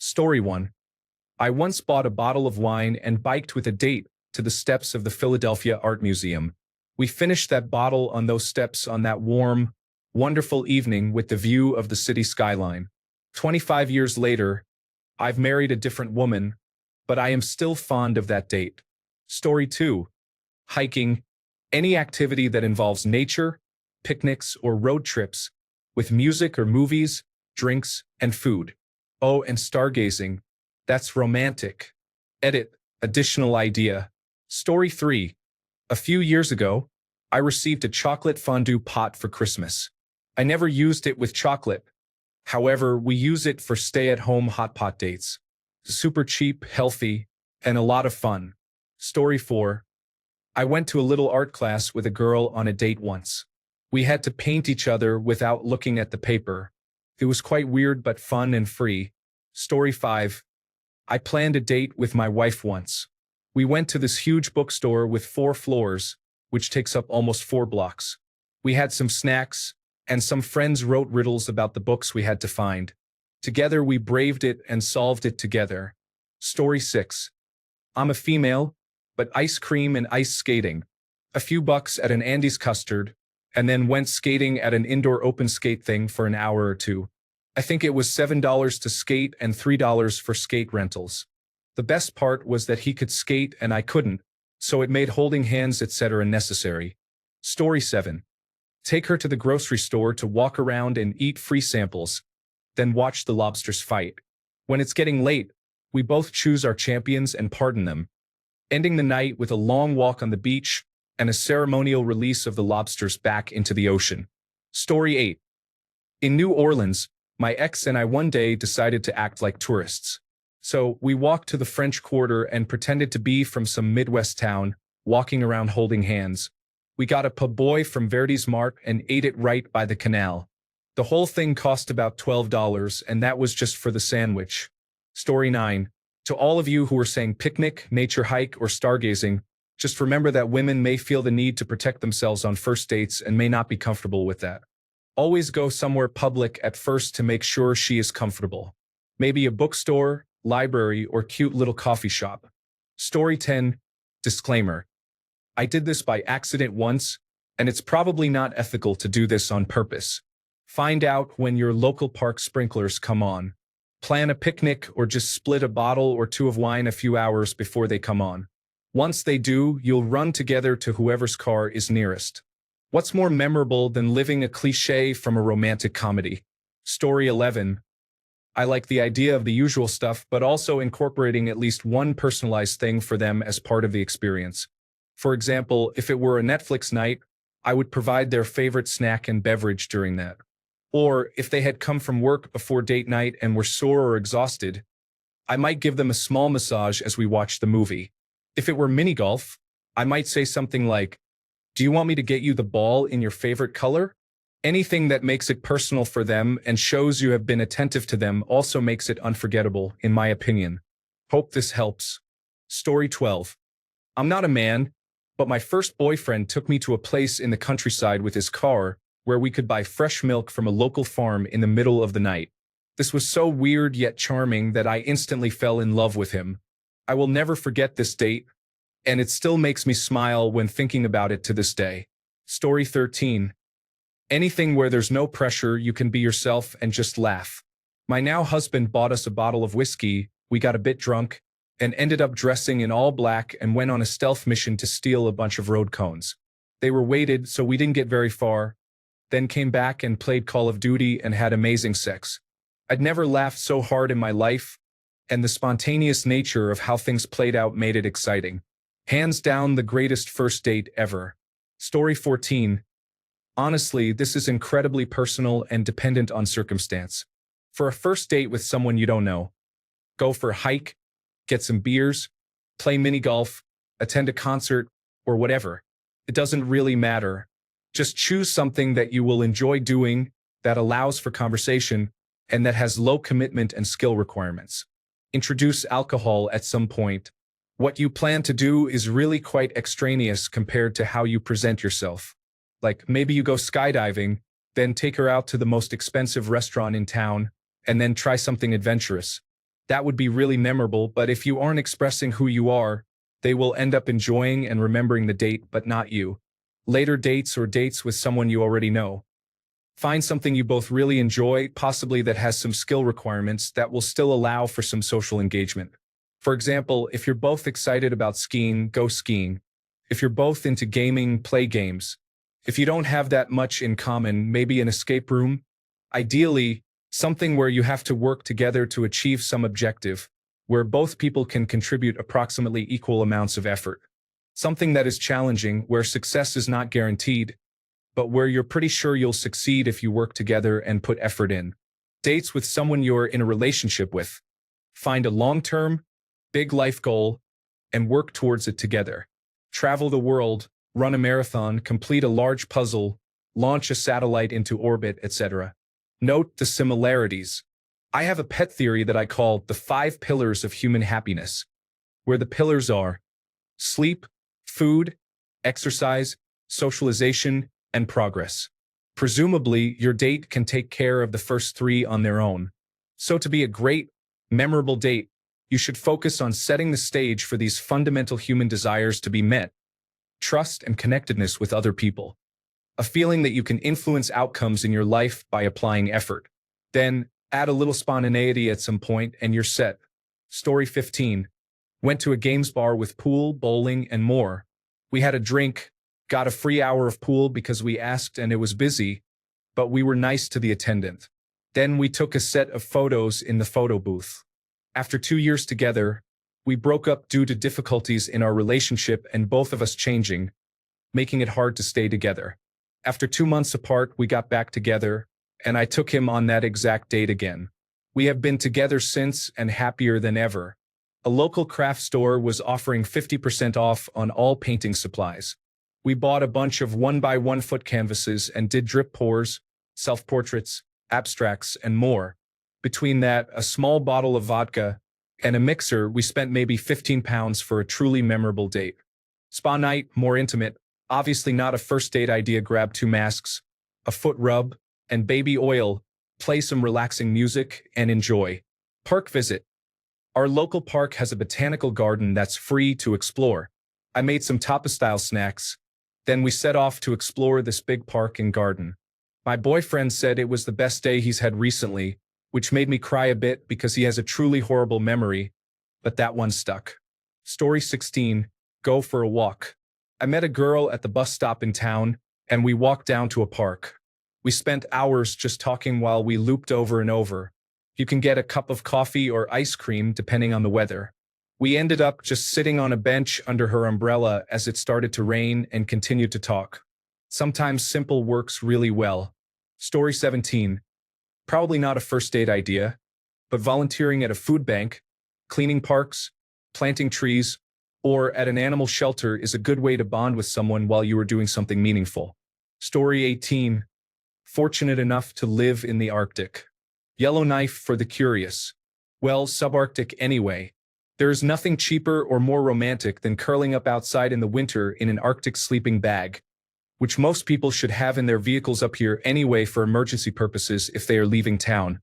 Story 1. I once bought a bottle of wine and biked with a date to the steps of the Philadelphia Art Museum. We finished that bottle on those steps on that warm, wonderful evening with the view of the city skyline. 25 years later, I've married a different woman, but I am still fond of that date. Story 2. Hiking. Any activity that involves nature, picnics, or road trips, with music or movies, drinks, and food. Oh, and stargazing. That's romantic. Edit. Additional idea. Story 3. A few years ago, I received a chocolate fondue pot for Christmas. I never used it with chocolate. However, we use it for stay-at-home hot pot dates. Super cheap, healthy, and a lot of fun. Story 4. I went to a little art class with a girl on a date once. We had to paint each other without looking at the paper. It was quite weird but fun and free. Story 5. I planned a date with my wife once. We went to this huge bookstore with 4 floors, which takes up almost 4 blocks. We had some snacks, and some friends wrote riddles about the books we had to find. Together we braved it and solved it together. Story 6. I'm a female, but ice cream and ice skating. A few bucks at an Andy's Custard, and then went skating at an indoor open skate thing for an hour or two. I think it was $7 to skate and $3 for skate rentals. The best part was that he could skate and I couldn't, so it made holding hands etc. necessary. Story 7. Take her to the grocery store to walk around and eat free samples, then watch the lobsters fight. When it's getting late, we both choose our champions and pardon them, ending the night with a long walk on the beach and a ceremonial release of the lobsters back into the ocean. Story 8. In New Orleans, my ex and I one day decided to act like tourists. So we walked to the French Quarter and pretended to be from some Midwest town, walking around holding hands. We got a po' boy from Verdi's Mart and ate it right by the canal. The whole thing cost about $12, and that was just for the sandwich. Story 9. To all of you who are saying picnic, nature hike, or stargazing, just remember that women may feel the need to protect themselves on first dates and may not be comfortable with that. Always go somewhere public at first to make sure she is comfortable. Maybe a bookstore, library, or cute little coffee shop. Story 10. Disclaimer. I did this by accident once, and it's probably not ethical to do this on purpose. Find out when your local park sprinklers come on. Plan a picnic or just split a bottle or 2 of wine a few hours before they come on. Once they do, you'll run together to whoever's car is nearest. What's more memorable than living a cliché from a romantic comedy? Story 11. I like the idea of the usual stuff, but also incorporating at least one personalized thing for them as part of the experience. For example, if it were a Netflix night, I would provide their favorite snack and beverage during that. Or if they had come from work before date night and were sore or exhausted, I might give them a small massage as we watch the movie. If it were mini golf, I might say something like, "Do you want me to get you the ball in your favorite color?" Anything that makes it personal for them and shows you have been attentive to them also makes it unforgettable, in my opinion. Hope this helps. Story 12. I'm not a man, but my first boyfriend took me to a place in the countryside with his car where we could buy fresh milk from a local farm in the middle of the night. This was so weird yet charming that I instantly fell in love with him. I will never forget this date, and it still makes me smile when thinking about it to this day. Story 13. Anything where there's no pressure, you can be yourself and just laugh. My now husband bought us a bottle of whiskey, we got a bit drunk, and ended up dressing in all black and went on a stealth mission to steal a bunch of road cones. They were weighted, so we didn't get very far, then came back and played Call of Duty and had amazing sex. I'd never laughed so hard in my life, and the spontaneous nature of how things played out made it exciting. Hands down the greatest first date ever. Story 14. Honestly, this is incredibly personal and dependent on circumstance. For a first date with someone you don't know, go for a hike, get some beers, play mini golf, attend a concert, or whatever. It doesn't really matter. Just choose something that you will enjoy doing, that allows for conversation, and that has low commitment and skill requirements. Introduce alcohol at some point. What you plan to do is really quite extraneous compared to how you present yourself. Like maybe you go skydiving, then take her out to the most expensive restaurant in town, and then try something adventurous. That would be really memorable, but if you aren't expressing who you are, they will end up enjoying and remembering the date, but not you. Later dates or dates with someone you already know. Find something you both really enjoy, possibly that has some skill requirements that will still allow for some social engagement. For example, if you're both excited about skiing, go skiing. If you're both into gaming, play games. If you don't have that much in common, maybe an escape room. Ideally, something where you have to work together to achieve some objective, where both people can contribute approximately equal amounts of effort. Something that is challenging, where success is not guaranteed, but where you're pretty sure you'll succeed if you work together and put effort in. Dates with someone you're in a relationship with. Find a long-term, big life goal, and work towards it together. Travel the world, run a marathon, complete a large puzzle, launch a satellite into orbit, etc. Note the similarities. I have a pet theory that I call the 5 pillars of human happiness, where the pillars are sleep, food, exercise, socialization, and progress. Presumably, your date can take care of the first 3 on their own. So to be a great, memorable date, you should focus on setting the stage for these fundamental human desires to be met: trust and connectedness with other people. A feeling that you can influence outcomes in your life by applying effort. Then, add a little spontaneity at some point and you're set. Story 15. Went to a games bar with pool, bowling, and more. We had a drink, got a free hour of pool because we asked and it was busy, but we were nice to the attendant. Then we took a set of photos in the photo booth. After 2 years together, we broke up due to difficulties in our relationship and both of us changing, making it hard to stay together. After 2 months apart, we got back together, and I took him on that exact date again. We have been together since and happier than ever. A local craft store was offering 50% off on all painting supplies. We bought a bunch of 1x1 foot canvases and did drip pours, self-portraits, abstracts, and more. Between that, a small bottle of vodka, and a mixer, we spent maybe £15 for a truly memorable date. Spa night, more intimate, obviously not a first date idea. Grab 2 masks, a foot rub, and baby oil, play some relaxing music, and enjoy. Park visit. Our local park has a botanical garden that's free to explore. I made some tapas-style snacks. Then we set off to explore this big park and garden. My boyfriend said it was the best day he's had recently, which made me cry a bit because he has a truly horrible memory, but that one stuck. Story 16. Go for a walk. I met a girl at the bus stop in town, and we walked down to a park. We spent hours just talking while we looped over and over. You can get a cup of coffee or ice cream depending on the weather. We ended up just sitting on a bench under her umbrella as it started to rain and continued to talk. Sometimes simple works really well. Story 17. Probably not a first date idea, but volunteering at a food bank, cleaning parks, planting trees, or at an animal shelter is a good way to bond with someone while you are doing something meaningful. Story 18. Fortunate enough to live in the Arctic. Yellowknife for the curious. Well, subarctic anyway. There is nothing cheaper or more romantic than curling up outside in the winter in an Arctic sleeping bag, which most people should have in their vehicles up here anyway for emergency purposes if they are leaving town,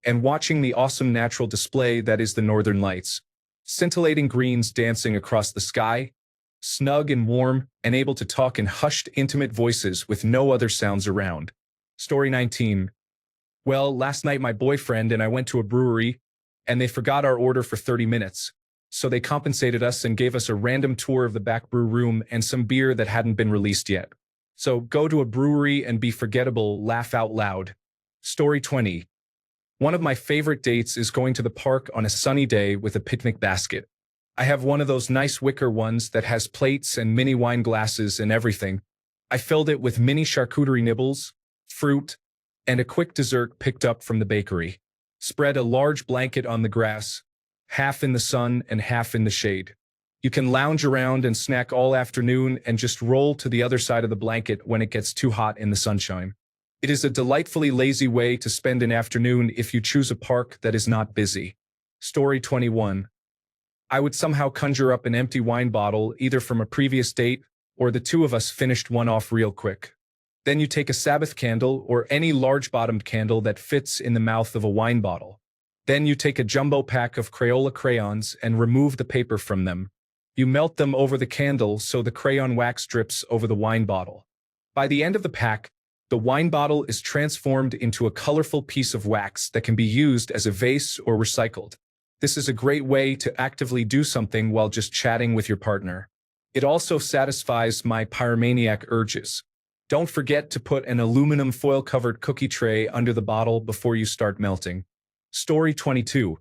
and watching the awesome natural display that is the Northern Lights. Scintillating greens dancing across the sky, snug and warm, and able to talk in hushed, intimate voices with no other sounds around. Story 19. Well, last night my boyfriend and I went to a brewery, and they forgot our order for 30 minutes. So they compensated us and gave us a random tour of the back brew room and some beer that hadn't been released yet. So go to a brewery and be forgettable, laugh out loud. Story 20. One of my favorite dates is going to the park on a sunny day with a picnic basket. I have one of those nice wicker ones that has plates and mini wine glasses and everything. I filled it with mini charcuterie nibbles, fruit, and a quick dessert picked up from the bakery. Spread a large blanket on the grass, half in the sun and half in the shade. You can lounge around and snack all afternoon and just roll to the other side of the blanket when it gets too hot in the sunshine. It is a delightfully lazy way to spend an afternoon if you choose a park that is not busy. Story 21. I would somehow conjure up an empty wine bottle either from a previous date or the two of us finished one off real quick. Then you take a Sabbath candle or any large-bottomed candle that fits in the mouth of a wine bottle. Then you take a jumbo pack of Crayola crayons and remove the paper from them. You melt them over the candle so the crayon wax drips over the wine bottle. By the end of the pack, the wine bottle is transformed into a colorful piece of wax that can be used as a vase or recycled. This is a great way to actively do something while just chatting with your partner. It also satisfies my pyromaniac urges. Don't forget to put an aluminum foil-covered cookie tray under the bottle before you start melting. Story 22.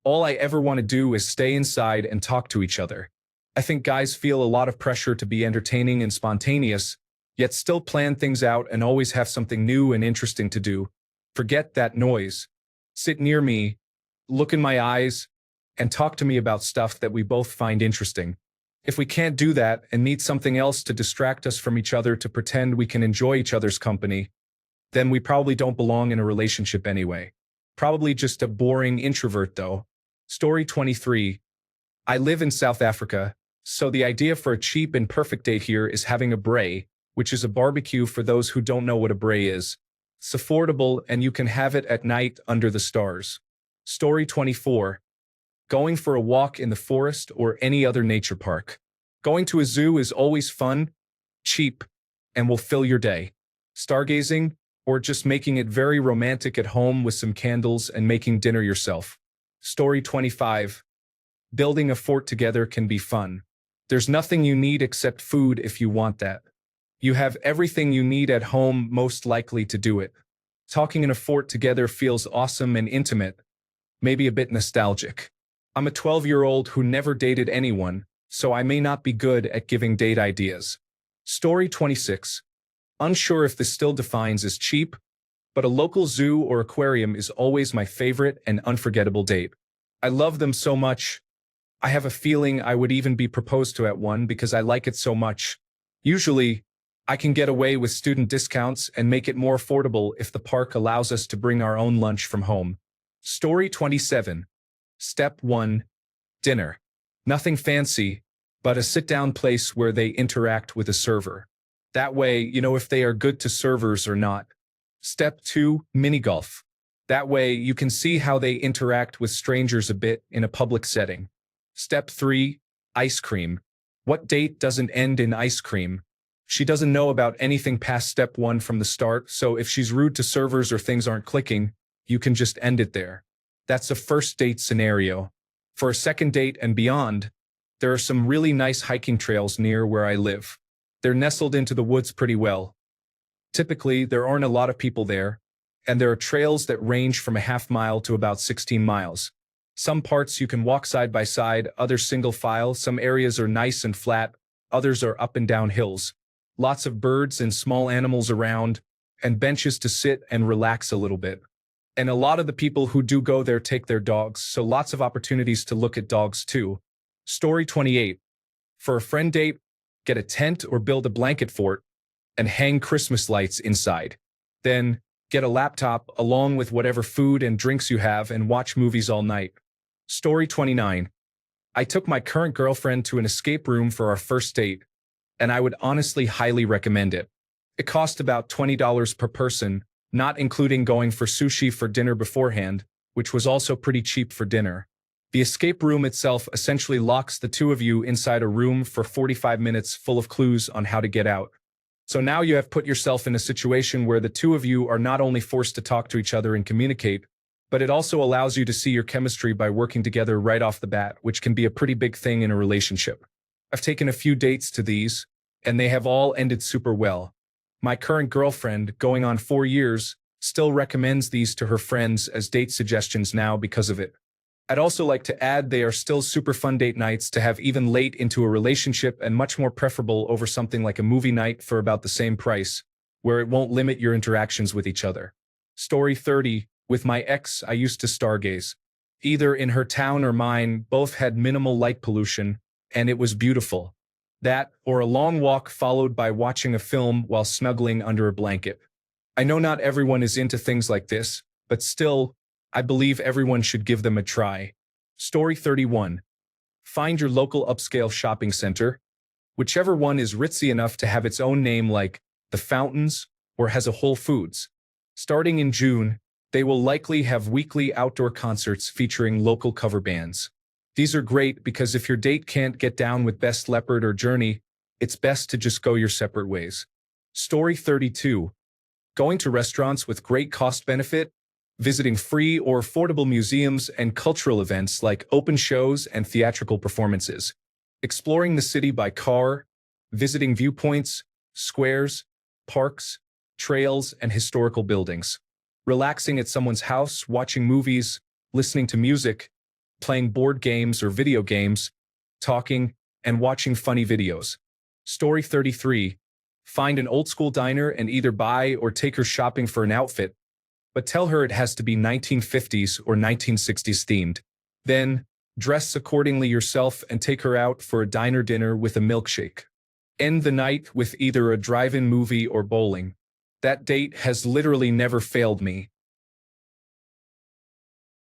All I ever want to do is stay inside and talk to each other. I think guys feel a lot of pressure to be entertaining and spontaneous, yet still plan things out and always have something new and interesting to do. Forget that noise. Sit near me, look in my eyes, and talk to me about stuff that we both find interesting. If we can't do that and need something else to distract us from each other to pretend we can enjoy each other's company, then we probably don't belong in a relationship anyway. Probably just a boring introvert though. Story 23. I live in South Africa, so the idea for a cheap and perfect date here is having a braai, which is a barbecue for those who don't know what a braai is. It's affordable and you can have it at night under the stars. Story 24. Going for a walk in the forest or any other nature park. Going to a zoo is always fun, cheap, and will fill your day. Stargazing, or just making it very romantic at home with some candles and making dinner yourself. Story 25. Building a fort together can be fun. There's nothing you need except food if you want that. You have everything you need at home most likely to do it. Talking in a fort together feels awesome and intimate, maybe a bit nostalgic. I'm a 12-year-old who never dated anyone, so I may not be good at giving date ideas. Story 26. Unsure if this still defines as cheap, but a local zoo or aquarium is always my favorite and unforgettable date. I love them so much. I have a feeling I would even be proposed to at one because I like it so much. Usually, I can get away with student discounts and make it more affordable if the park allows us to bring our own lunch from home. Story 27. Step 1. Dinner. Nothing fancy, but a sit-down place where they interact with a server. That way, you know if they are good to servers or not. Step 2. Mini golf. That way, you can see how they interact with strangers a bit in a public setting. Step 3. Ice cream. What date doesn't end in ice cream? She doesn't know about anything past step 1 from the start, so if she's rude to servers or things aren't clicking, you can just end it there. That's a first date scenario. For a second date and beyond, there are some really nice hiking trails near where I live. They're nestled into the woods pretty well. Typically, there aren't a lot of people there, and there are trails that range from a half mile to about 16 miles. Some parts you can walk side by side, others single file, some areas are nice and flat, others are up and down hills. Lots of birds and small animals around, and benches to sit and relax a little bit. And a lot of the people who do go there take their dogs, so lots of opportunities to look at dogs too. Story 28. For a friend date, get a tent or build a blanket fort and hang Christmas lights inside. Then, get a laptop along with whatever food and drinks you have and watch movies all night. Story 29. I took my current girlfriend to an escape room for our first date, and I would honestly highly recommend it. It cost about $20 per person, not including going for sushi for dinner beforehand, which was also pretty cheap for dinner. The escape room itself essentially locks the two of you inside a room for 45 minutes full of clues on how to get out. So now you have put yourself in a situation where the two of you are not only forced to talk to each other and communicate, but it also allows you to see your chemistry by working together right off the bat, which can be a pretty big thing in a relationship. I've taken a few dates to these, and they have all ended super well. My current girlfriend, going on 4 years, still recommends these to her friends as date suggestions now because of it. I'd also like to add they are still super fun date nights to have even late into a relationship and much more preferable over something like a movie night for about the same price, where it won't limit your interactions with each other. Story 30. With my ex, I used to stargaze. Either in her town or mine, both had minimal light pollution, and it was beautiful. That, or a long walk followed by watching a film while snuggling under a blanket. I know not everyone is into things like this, but still, I believe everyone should give them a try. Story 31. Find your local upscale shopping center, whichever one is ritzy enough to have its own name like The Fountains or has a Whole Foods. Starting in June, They will likely have weekly outdoor concerts featuring local cover bands. These are great because if your date can't get down with Best Leopard or Journey, it's best to just go your separate ways. Story 32. Going to restaurants with great cost benefit, visiting free or affordable museums and cultural events like open shows and theatrical performances, exploring the city by car, visiting viewpoints, squares, parks, trails, and historical buildings, relaxing at someone's house, watching movies, listening to music, playing board games or video games, talking, and watching funny videos. Story 33. Find an old-school diner and either buy or take her shopping for an outfit, but tell her it has to be 1950s or 1960s themed. Then, dress accordingly yourself and take her out for a diner dinner with a milkshake. End the night with either a drive-in movie or bowling. That date has literally never failed me.